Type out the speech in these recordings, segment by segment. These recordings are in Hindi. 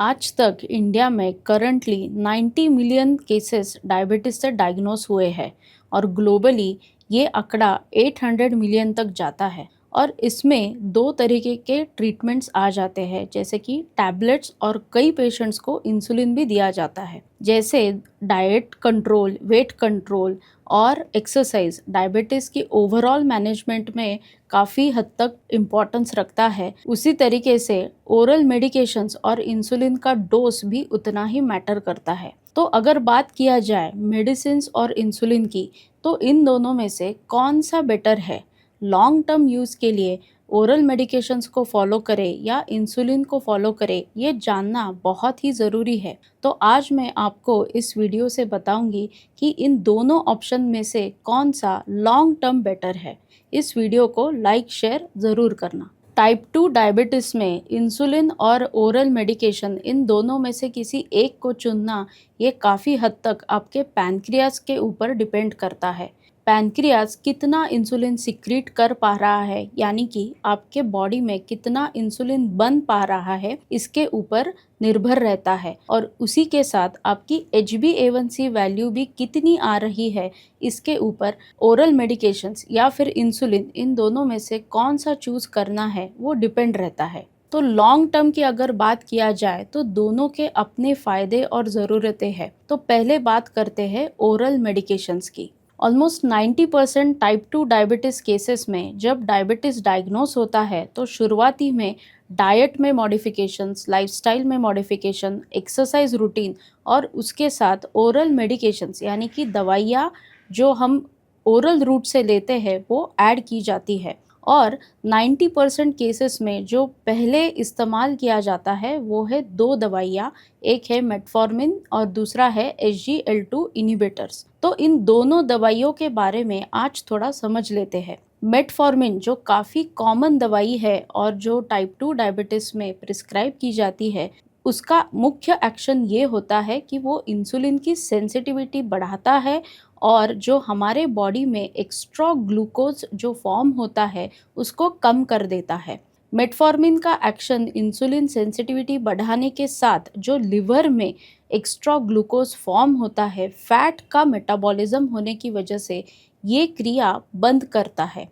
आज तक इंडिया में करंटली 90 मिलियन केसेस डायबिटीज से डायग्नोस हुए हैं और ग्लोबली ये आंकड़ा 800 मिलियन तक जाता है। और इसमें दो तरीके के ट्रीटमेंट्स आ जाते हैं, जैसे कि टैबलेट्स और कई पेशेंट्स को इंसुलिन भी दिया जाता है। जैसे डाइट कंट्रोल, वेट कंट्रोल और एक्सरसाइज डायबिटीज़ की ओवरऑल मैनेजमेंट में काफ़ी हद तक इम्पोर्टेंस रखता है, उसी तरीके से ओरल मेडिकेशंस और इंसुलिन का डोज भी उतना ही मैटर करता है। तो अगर बात किया जाए मेडिसिन और इंसुलिन की, तो इन दोनों में से कौन सा बेटर है? लॉन्ग टर्म यूज़ के लिए ओरल मेडिकेशंस को फॉलो करें या इंसुलिन को फॉलो करें, ये जानना बहुत ही ज़रूरी है। तो आज मैं आपको इस वीडियो से बताऊंगी कि इन दोनों ऑप्शन में से कौन सा लॉन्ग टर्म बेटर है। इस वीडियो को लाइक शेयर ज़रूर करना। टाइप 2 डायबिटीज़ में इंसुलिन और ओरल मेडिकेशन, इन दोनों में से किसी एक को चुनना ये काफ़ी हद तक आपके पैनक्रियाज के ऊपर डिपेंड करता है। पैनक्रियाज कितना इंसुलिन सिक्रीट कर पा रहा है, यानी कि आपके बॉडी में कितना इंसुलिन बन पा रहा है, इसके ऊपर निर्भर रहता है। और उसी के साथ आपकी HbA1c वैल्यू भी कितनी आ रही है, इसके ऊपर ओरल मेडिकेशंस या फिर इंसुलिन, इन दोनों में से कौन सा चूज करना है वो डिपेंड रहता है। तो लॉन्ग टर्म की अगर बात किया जाए तो दोनों के अपने फायदे और ज़रूरतें हैं। तो पहले बात करते हैं ओरल मेडिकेशंस की। ऑलमोस्ट 90% टाइप 2 डायबिटीज़ केसेस में जब डायबिटीज़ डायग्नोस होता है तो शुरुआती में डाइट में मॉडिफिकेशंस, लाइफस्टाइल में मॉडिफिकेशन, एक्सरसाइज रूटीन और उसके साथ ओरल मेडिकेशंस यानी कि दवाइयाँ जो हम ओरल रूट से लेते हैं वो ऐड की जाती है। और 90% केसेस में जो पहले इस्तेमाल किया जाता है वो है दो दवाइयाँ, एक है मेटफॉर्मिन और दूसरा है SGLT2 इनिबिटर्स। तो इन दोनों दवाइयों के बारे में आज थोड़ा समझ लेते हैं। मेटफॉर्मिन जो काफ़ी कॉमन दवाई है और जो टाइप 2 डायबिटीज़ में प्रिस्क्राइब की जाती है, उसका मुख्य एक्शन ये होता है कि वो इंसुलिन की सेंसिटिविटी बढ़ाता है और जो हमारे बॉडी में एक्स्ट्रा ग्लूकोज जो फॉर्म होता है उसको कम कर देता है। मेटफॉर्मिन का एक्शन इंसुलिन सेंसिटिविटी बढ़ाने के साथ जो लिवर में एक्स्ट्रा ग्लूकोज फॉर्म होता है, फैट का मेटाबॉलिज्म होने की वजह से ये क्रिया बंद करता है।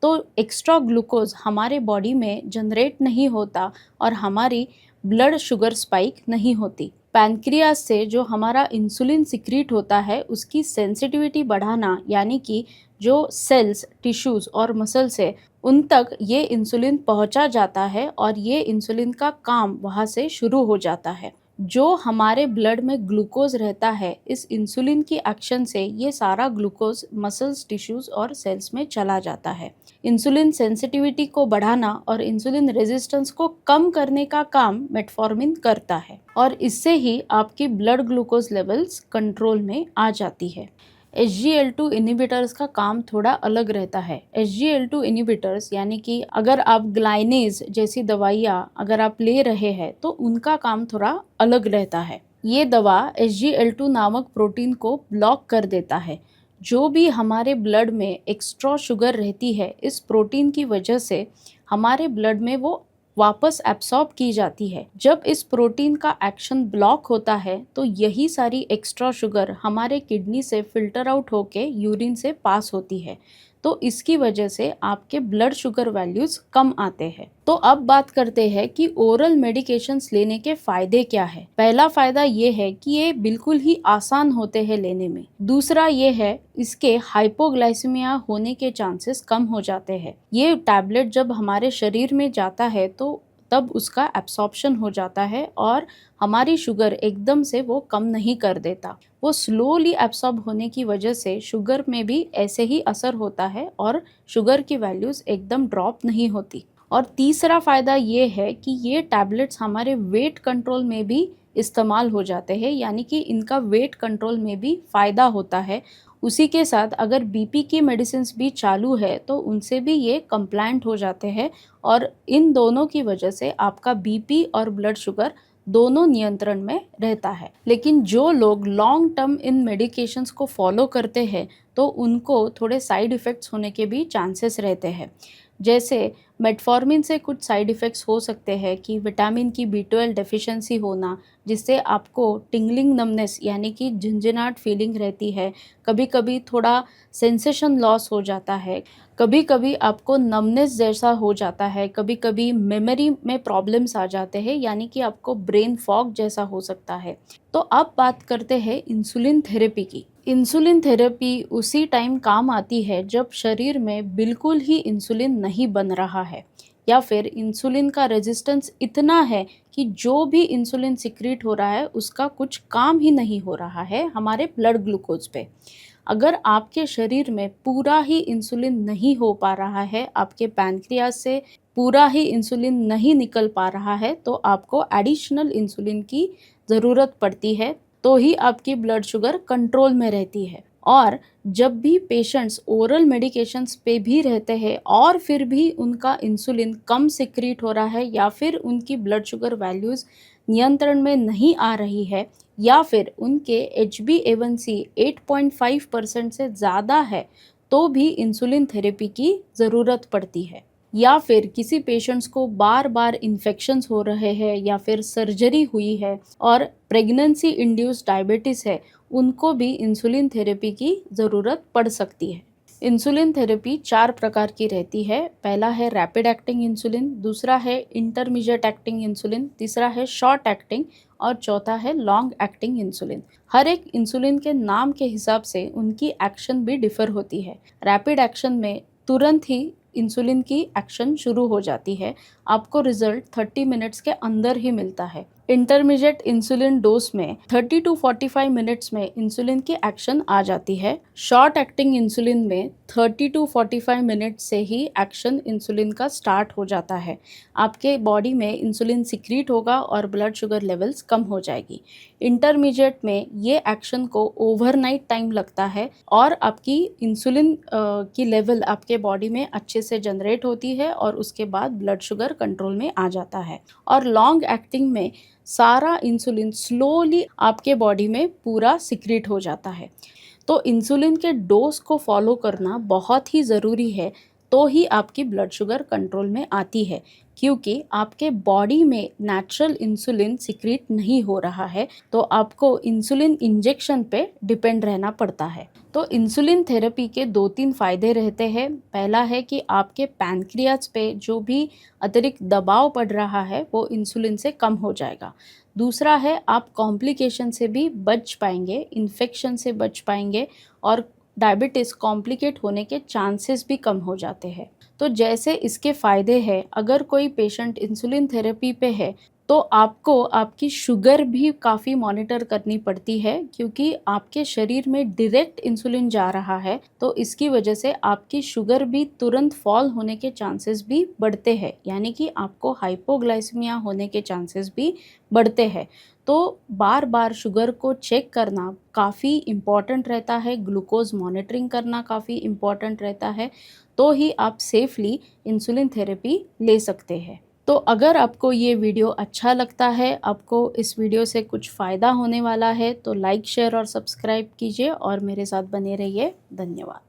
तो एक्स्ट्रा ग्लूकोज हमारे बॉडी में जनरेट नहीं होता और हमारी ब्लड शुगर स्पाइक नहीं होती। पैनक्रियाज से जो हमारा इंसुलिन सिक्रीट होता है उसकी सेंसिटिविटी बढ़ाना, यानी कि जो सेल्स, टिश्यूज़ और मसल्स है उन तक ये इंसुलिन पहुंचा जाता है और ये इंसुलिन का काम वहाँ से शुरू हो जाता है। जो हमारे ब्लड में ग्लूकोज रहता है, इस इंसुलिन की एक्शन से ये सारा ग्लूकोज मसल्स, टिश्यूज़ और सेल्स में चला जाता है। इंसुलिन सेंसिटिविटी को बढ़ाना और इंसुलिन रेजिस्टेंस को कम करने का काम मेटफॉर्मिन करता है और इससे ही आपकी ब्लड ग्लूकोज लेवल्स कंट्रोल में आ जाती है। SGLT2 इनिबिटर्स का काम थोड़ा अलग रहता है। SGLT2 इनिबिटर्स यानी कि अगर आप ग्लाइनेज जैसी दवाइयाँ अगर आप ले रहे हैं तो उनका काम थोड़ा अलग रहता है। ये दवा SGLT2 नामक प्रोटीन को ब्लॉक कर देता है। जो भी हमारे ब्लड में एक्स्ट्रा शुगर रहती है, इस प्रोटीन की वजह से हमारे ब्लड में वो वापस एब्सॉर्ब की जाती है। जब इस प्रोटीन का एक्शन ब्लॉक होता है तो यही सारी एक्स्ट्रा शुगर हमारे किडनी से फिल्टर आउट होके यूरिन से पास होती है। तो इसकी वजह से आपके ब्लड शुगर वैल्यूज कम आते हैं। तो अब बात करते हैं कि ओरल मेडिकेशंस लेने के फायदे क्या है। पहला फायदा ये है कि ये बिल्कुल ही आसान होते हैं लेने में। दूसरा ये है इसके हाइपोग्लाइसीमिया होने के चांसेस कम हो जाते हैं। ये टैबलेट जब हमारे शरीर में जाता है तो तब उसका एब्सॉर्प्शन हो जाता है और हमारी शुगर एकदम से वो कम नहीं कर देता। वो स्लोली एब्सॉर्ब होने की वजह से शुगर में भी ऐसे ही असर होता है और शुगर की वैल्यूज़ एकदम ड्रॉप नहीं होती। और तीसरा फ़ायदा ये है कि ये टैबलेट्स हमारे वेट कंट्रोल में भी इस्तेमाल हो जाते हैं, यानी कि इनका वेट कंट्रोल में भी फ़ायदा होता है। उसी के साथ अगर BP की मेडिसिन्स भी चालू है तो उनसे भी ये कंप्लायंट हो जाते हैं और इन दोनों की वजह से आपका BP और ब्लड शुगर दोनों नियंत्रण में रहता है। लेकिन जो लोग लॉन्ग टर्म इन मेडिकेशंस को फॉलो करते हैं तो उनको थोड़े साइड इफ़ेक्ट्स होने के भी चांसेस रहते हैं। जैसे मेटफॉर्मिन से कुछ साइड इफ़ेक्ट्स हो सकते हैं कि विटामिन की B12 डेफिशिएंसी होना, जिससे आपको टिंगलिंग नमनेस यानी कि झंझनाहट फीलिंग रहती है। कभी-कभी थोड़ा सेंसेशन लॉस हो जाता है, कभी-कभी आपको नमनेस जैसा हो जाता है, कभी-कभी मेमोरी में प्रॉब्लम्स आ जाते हैं यानी कि आपको ब्रेन फॉग जैसा हो सकता है। तो अब बात करते हैं इंसुलिन थेरेपी की। इंसुलिन थेरेपी उसी टाइम काम आती है जब शरीर में बिल्कुल ही इंसुलिन नहीं बन रहा है या फिर इंसुलिन का रेजिस्टेंस इतना है कि जो भी इंसुलिन सिक्रीट हो रहा है उसका कुछ काम ही नहीं हो रहा है हमारे ब्लड ग्लूकोज पे। अगर आपके शरीर में पूरा ही इंसुलिन नहीं हो पा रहा है, आपके पैनक्रियाज से पूरा ही इंसुलिन नहीं निकल पा रहा है, तो आपको एडिशनल इंसुलिन की ज़रूरत पड़ती है, तो ही आपकी ब्लड शुगर कंट्रोल में रहती है। और जब भी पेशेंट्स ओरल मेडिकेशंस पे भी रहते हैं और फिर भी उनका इंसुलिन कम सिक्रीट हो रहा है या फिर उनकी ब्लड शुगर वैल्यूज़ नियंत्रण में नहीं आ रही है या फिर उनके HbA1c 8.5% से ज़्यादा है, तो भी इंसुलिन थेरेपी की ज़रूरत पड़ती है। या फिर किसी पेशेंट्स को बार बार इन्फेक्शंस हो रहे हैं या फिर सर्जरी हुई है और प्रेगनेंसी इंड्यूस्ड डायबिटीज़ है, उनको भी इंसुलिन थेरेपी की ज़रूरत पड़ सकती है। इंसुलिन थेरेपी 4 प्रकार की रहती है। पहला है रैपिड एक्टिंग इंसुलिन, दूसरा है इंटरमीडिएट एक्टिंग इंसुलिन, तीसरा है शॉर्ट एक्टिंग और चौथा है लॉन्ग एक्टिंग इंसुलिन। हर एक इंसुलिन के नाम के हिसाब से उनकी एक्शन भी डिफ़र होती है। रैपिड एक्शन में तुरंत ही इंसुलिन की एक्शन शुरू हो जाती है, आपको रिजल्ट 30 मिनट्स के अंदर ही मिलता है। इंटरमीडिएट इंसुलिन डोज में 30 टू 45 मिनट्स में इंसुलिन की एक्शन आ जाती है। शॉर्ट एक्टिंग इंसुलिन में 30 टू 45 मिनट से ही एक्शन इंसुलिन का स्टार्ट हो जाता है। आपके बॉडी में इंसुलिन सिक्रीट होगा और ब्लड शुगर लेवल्स कम हो जाएगी। इंटरमीडिएट में ये एक्शन को ओवरनाइट टाइम लगता है और आपकी इंसुलिन की लेवल आपके बॉडी में अच्छे से जनरेट होती है और उसके बाद ब्लड शुगर कंट्रोल में आ जाता है। और लॉन्ग एक्टिंग में सारा इंसुलिन स्लोली आपके बॉडी में पूरा सिक्रीट हो जाता है। तो इंसुलिन के डोज को फॉलो करना बहुत ही ज़रूरी है, तो ही आपकी ब्लड शुगर कंट्रोल में आती है, क्योंकि आपके बॉडी में नेचुरल इंसुलिन सिक्रीट नहीं हो रहा है, तो आपको इंसुलिन इंजेक्शन पे डिपेंड रहना पड़ता है। तो इंसुलिन थेरेपी के 2-3 फ़ायदे रहते हैं। पहला है कि आपके पैनक्रियाज पे जो भी अतिरिक्त दबाव पड़ रहा है वो इंसुलिन से कम हो जाएगा। दूसरा है आप कॉम्प्लिकेशन से भी बच पाएंगे, इन्फेक्शन से बच पाएंगे और डायबिटीज़ कॉम्प्लिकेट होने के चांसेस भी कम हो जाते हैं। तो जैसे इसके फ़ायदे हैं, अगर कोई पेशेंट इंसुलिन थेरेपी पे है तो आपको आपकी शुगर भी काफ़ी मॉनिटर करनी पड़ती है, क्योंकि आपके शरीर में डायरेक्ट इंसुलिन जा रहा है, तो इसकी वजह से आपकी शुगर भी तुरंत फॉल होने के चांसेस भी बढ़ते हैं, यानी कि आपको हाइपोग्लाइसीमिया होने के चांसेस भी बढ़ते हैं। तो बार बार शुगर को चेक करना काफ़ी इम्पॉर्टेंट रहता है, ग्लूकोज मॉनिटरिंग करना काफ़ी इम्पॉर्टेंट रहता है, तो ही आप सेफली इंसुलिन थेरेपी ले सकते हैं। तो अगर आपको ये वीडियो अच्छा लगता है, आपको इस वीडियो से कुछ फ़ायदा होने वाला है, तो लाइक, शेयर और सब्सक्राइब कीजिए और मेरे साथ बने रहिए। धन्यवाद।